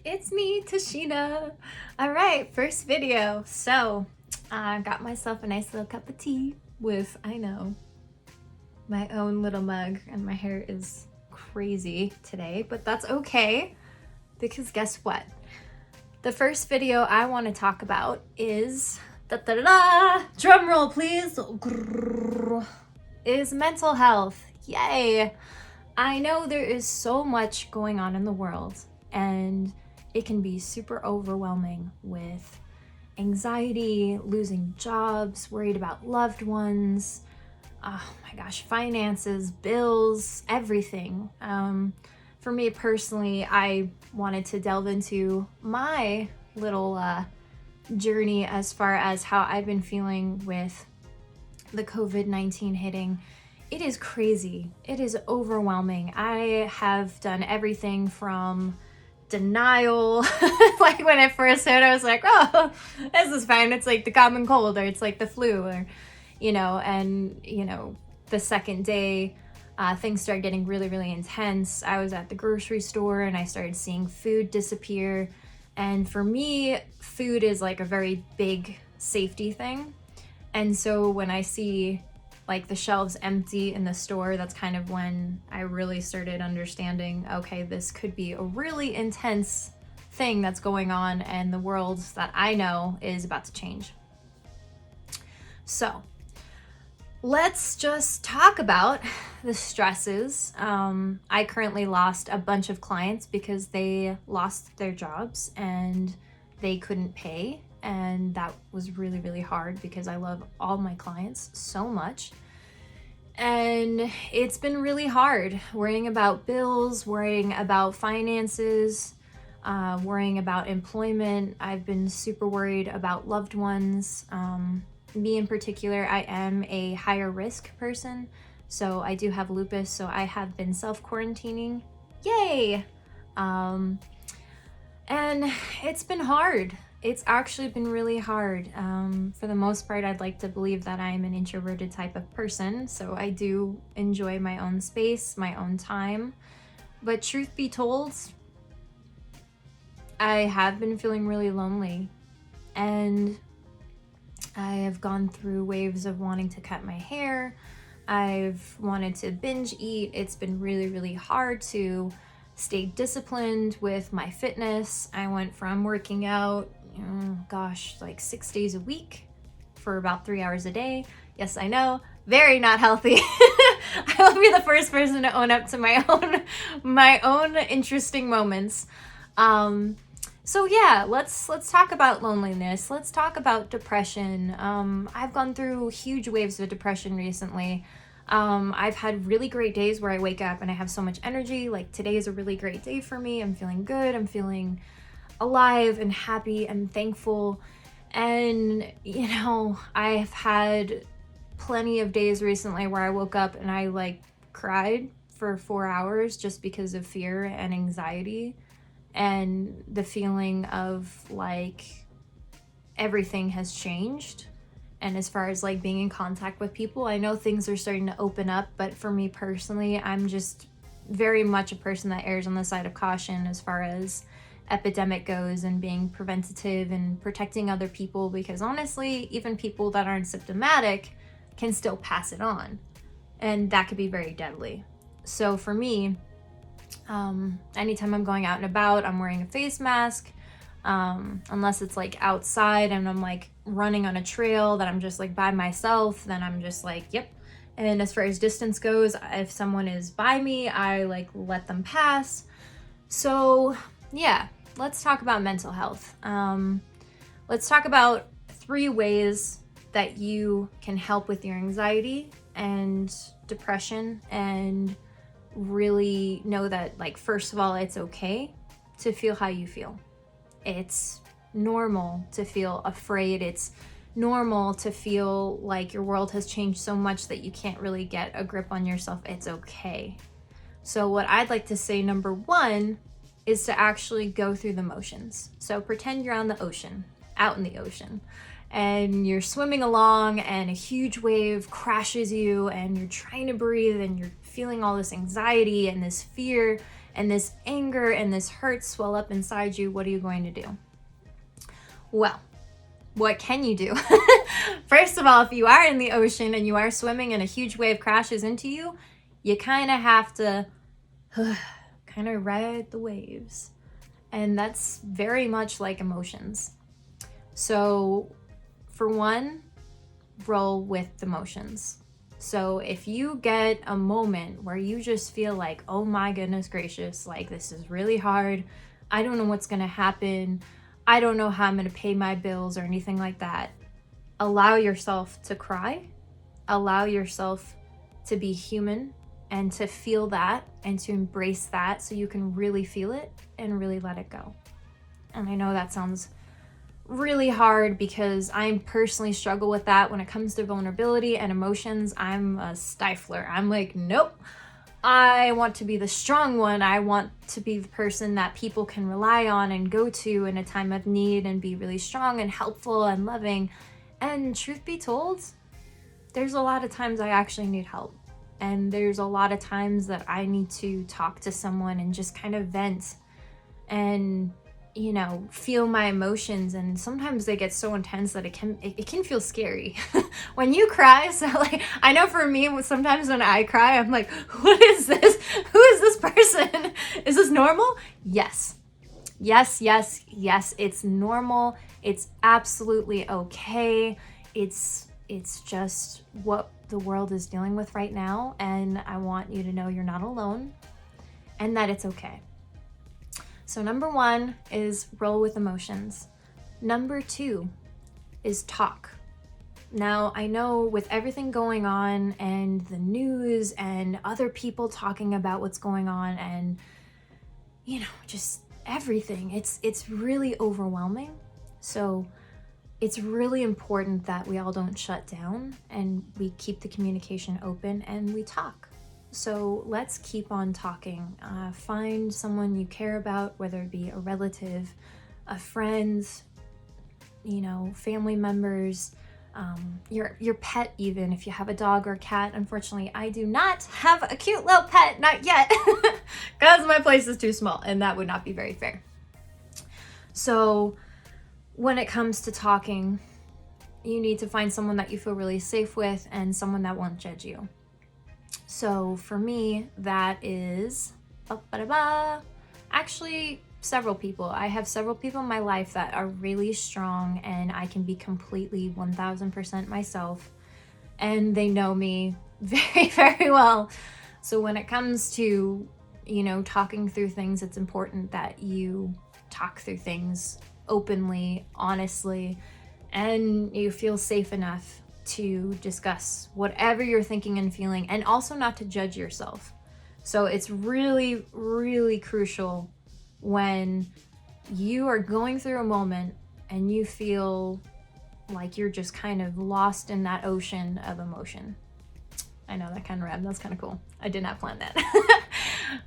It's me, Tashina. All right, first video. So, I got myself a nice little cup of tea with, I know, my own little mug, and my hair is crazy today, but that's okay because guess what? The first video I want to talk about is drum roll please. Is mental health. Yay! I know there is so much going on in the world, and it can be super overwhelming with anxiety, losing jobs, worried about loved ones, oh my gosh, finances, bills, everything. For me personally, I wanted to delve into my little journey as far as how I've been feeling with the COVID-19 hitting. It is crazy. It is overwhelming. I have done everything from denial, like when it first hit, I was like, oh, this is fine. It's like the common cold, or it's like the flu, or, the second day, things started getting really, really intense. I was at the grocery store and I started seeing food disappear. And for me, food is like a very big safety thing. And so when I see like the shelves empty in the store, that's kind of when I really started understanding, okay, this could be a really intense thing that's going on, and the world that I know is about to change. So let's just talk about the stresses. I currently lost a bunch of clients because they lost their jobs and they couldn't pay. And that was really, really hard because I love all my clients so much. And it's been really hard worrying about bills, worrying about finances, worrying about employment. I've been super worried about loved ones. Me in particular, I am a higher risk person. So I do have lupus, so I have been self-quarantining. Yay! And it's been hard. It's actually been really hard. For the most part, I'd like to believe that I'm an introverted type of person, so I do enjoy my own space, my own time. But truth be told, I have been feeling really lonely, and I have gone through waves of wanting to cut my hair. I've wanted to binge eat. It's been really, really hard to stay disciplined with my fitness. I went from working out, like 6 days a week for about 3 hours a day. Yes, I know, very not healthy. I will be the first person to own up to my own interesting moments. So yeah, let's talk about loneliness. Let's talk about depression. I've gone through huge waves of depression recently. I've had really great days where I wake up and I have so much energy. Like today is a really great day for me. I'm feeling good. I'm feeling alive and happy and thankful. And, I've had plenty of days recently where I woke up and I cried for 4 hours just because of fear and anxiety and the feeling of everything has changed. And as far as being in contact with people, I know things are starting to open up, but for me personally, I'm just very much a person that errs on the side of caution as far as epidemic goes and being preventative and protecting other people, because honestly, even people that aren't symptomatic can still pass it on, and that could be very deadly. So for me, anytime I'm going out and about, I'm wearing a face mask, unless it's outside and I'm running on a trail that I'm just by myself, then I'm just yep. And as far as distance goes, if someone is by me, I let them pass. So yeah, let's talk about mental health. Let's talk about 3 ways that you can help with your anxiety and depression, and really know that first of all, it's okay to feel how you feel. It's normal to feel afraid. It's normal to feel like your world has changed so much that you can't really get a grip on yourself. It's okay. So what I'd like to say, number 1, is to actually go through the motions. So pretend you're on the ocean, out in the ocean, and you're swimming along and a huge wave crashes you and you're trying to breathe and you're feeling all this anxiety and this fear and this anger and this hurt swell up inside you, what are you going to do? Well, what can you do? First of all, if you are in the ocean and you are swimming and a huge wave crashes into you, you kind of have to kind of ride the waves. And that's very much like emotions. So for one, roll with the emotions. So if you get a moment where you just feel like, oh my goodness gracious, like this is really hard, I don't know what's gonna happen, I don't know how I'm gonna pay my bills or anything like that, allow yourself to cry, allow yourself to be human and to feel that and to embrace that so you can really feel it and really let it go. And I know that sounds really hard because I personally struggle with that when it comes to vulnerability and emotions. I'm a stifler. I'm like, nope. I want to be the strong one. I want to be the person that people can rely on and go to in a time of need and be really strong and helpful and loving. And truth be told, there's a lot of times I actually need help. And there's a lot of times that I need to talk to someone and just kind of vent and, you know, feel my emotions. And sometimes they get so intense that it can feel scary when you cry. So like, I know for me, sometimes when I cry, I'm like, what is this? Who is this person? Is this normal? Yes. Yes, yes, yes. It's normal. It's absolutely okay. It's just what the world is dealing with right now. And I want you to know you're not alone and that it's okay. So number one is roll with emotions. Number two is talk. Now, I know with everything going on and the news and other people talking about what's going on and, you know, just everything, it's really overwhelming. So it's really important that we all don't shut down and we keep the communication open and we talk. So let's keep on talking. Find someone you care about, whether it be a relative, a friend, you know, family members, your pet even, if you have a dog or cat. Unfortunately, I do not have a cute little pet, not yet, because my place is too small and that would not be very fair. So when it comes to talking, you need to find someone that you feel really safe with and someone that won't judge you. So for me, that is actually several people. I have several people in my life that are really strong and I can be completely 1000% myself. And they know me very, very well. So when it comes to, you know, talking through things, it's important that you talk through things openly, honestly, and you feel safe enough to discuss whatever you're thinking and feeling, and also not to judge yourself. So it's really, really crucial when you are going through a moment and you feel like you're just kind of lost in that ocean of emotion. I know that kind of rhymed. That's kind of cool. I did not plan that.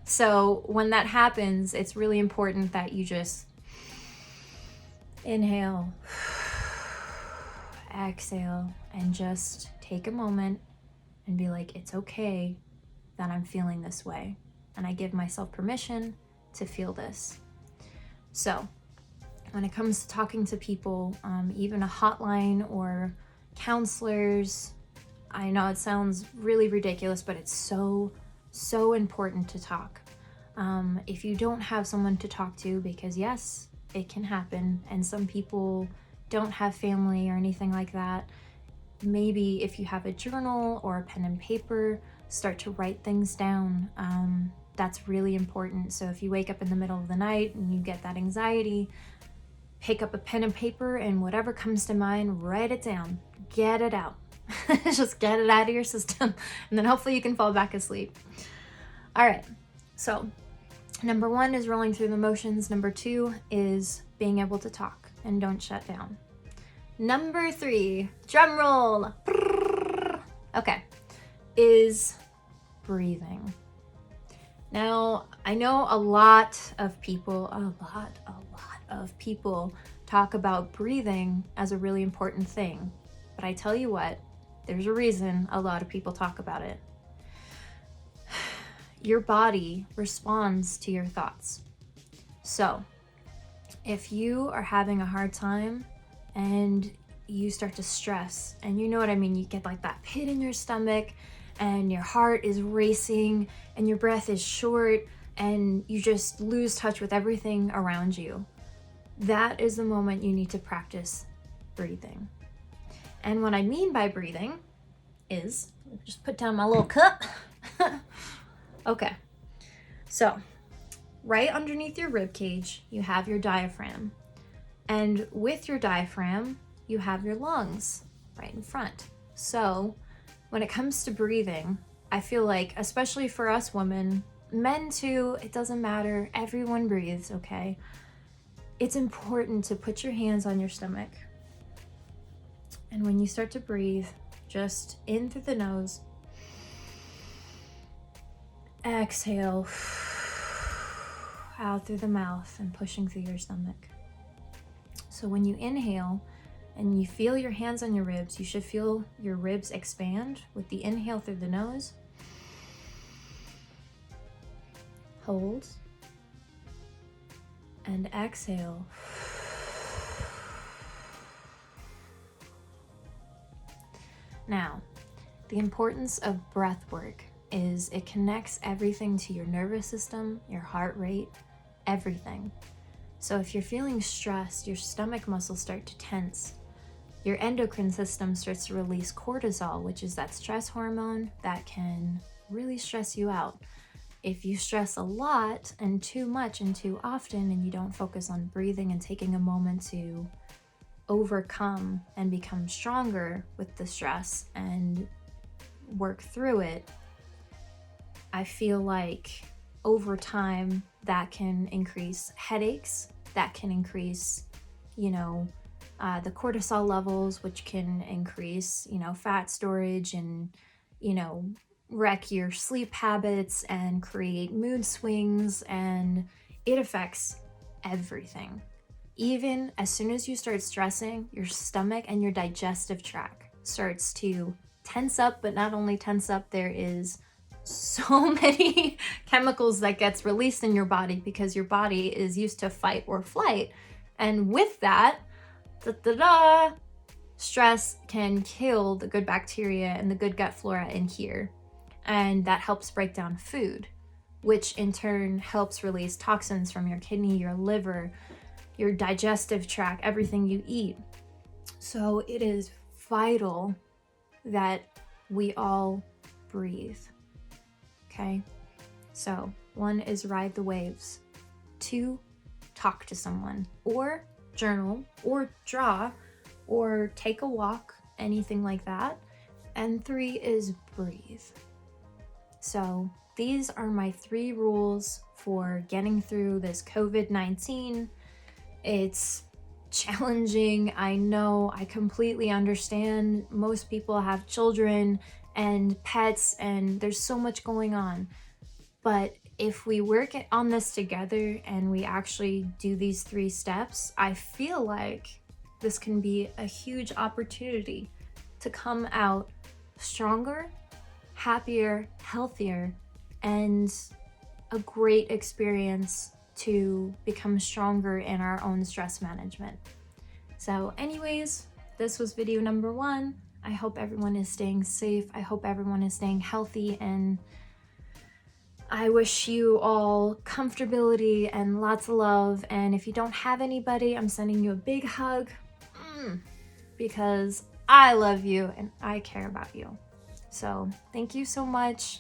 So when that happens, it's really important that you just inhale, exhale, and just take a moment and be like, it's okay that I'm feeling this way. And I give myself permission to feel this. So when it comes to talking to people, even a hotline or counselors, I know it sounds really ridiculous, but it's so important to talk. If you don't have someone to talk to, because yes, it can happen, and some people don't have family or anything like that, maybe if you have a journal or a pen and paper, start to write things down. That's really important. So if you wake up in the middle of the night and you get that anxiety, pick up a pen and paper and whatever comes to mind, write it down, get it out. Just get it out of your system, and then hopefully you can fall back asleep. All right, so number one is rolling through the motions. Number two is being able to talk and don't shut down. Number three, drum roll, okay, is breathing. Now, I know a lot of people talk about breathing as a really important thing, but I tell you what, there's a reason a lot of people talk about it. your body responds to your thoughts. So if you are having a hard time and you start to stress, and you know what I mean, you get like that pit in your stomach and your heart is racing and your breath is short and you just lose touch with everything around you, that is the moment you need to practice breathing. And what I mean by breathing is, just put down my little cup. Okay, so right underneath your rib cage, you have your diaphragm. And with your diaphragm, you have your lungs right in front. So when it comes to breathing, I feel like, especially for us women, men too, it doesn't matter, everyone breathes, okay? It's important to put your hands on your stomach. And when you start to breathe, just in through the nose, exhale out through the mouth and pushing through your stomach. So when you inhale and you feel your hands on your ribs, you should feel your ribs expand with the inhale through the nose. Hold. And exhale. Now, the importance of breath work is it connects everything to your nervous system, your heart rate, everything. So if you're feeling stressed, your stomach muscles start to tense. Your endocrine system starts to release cortisol, which is that stress hormone that can really stress you out. If you stress a lot and too much and too often, and you don't focus on breathing and taking a moment to overcome and become stronger with the stress and work through it, I feel like over time that can increase headaches, that can increase, the cortisol levels, which can increase, fat storage and, wreck your sleep habits and create mood swings, and it affects everything. Even as soon as you start stressing, your stomach and your digestive tract starts to tense up, but not only tense up, there is so many chemicals that gets released in your body because your body is used to fight or flight. And with that, stress can kill the good bacteria and the good gut flora in here. And that helps break down food, which in turn helps release toxins from your kidney, your liver, your digestive tract, everything you eat. So it is vital that we all breathe. Okay? So 1 is ride the waves. 2, talk to someone, or journal, or draw, or take a walk, anything like that. And 3 is breathe. So these are my 3 rules for getting through this COVID-19. It's challenging. I know, I completely understand. Most people have children and pets, and there's so much going on. But if we work on this together and we actually do these 3 steps, I feel like this can be a huge opportunity to come out stronger, happier, healthier, and a great experience to become stronger in our own stress management. So anyways, this was video number 1. I hope everyone is staying safe. I hope everyone is staying healthy, and I wish you all comfortability and lots of love. And if you don't have anybody, I'm sending you a big hug because I love you and I care about you. So thank you so much.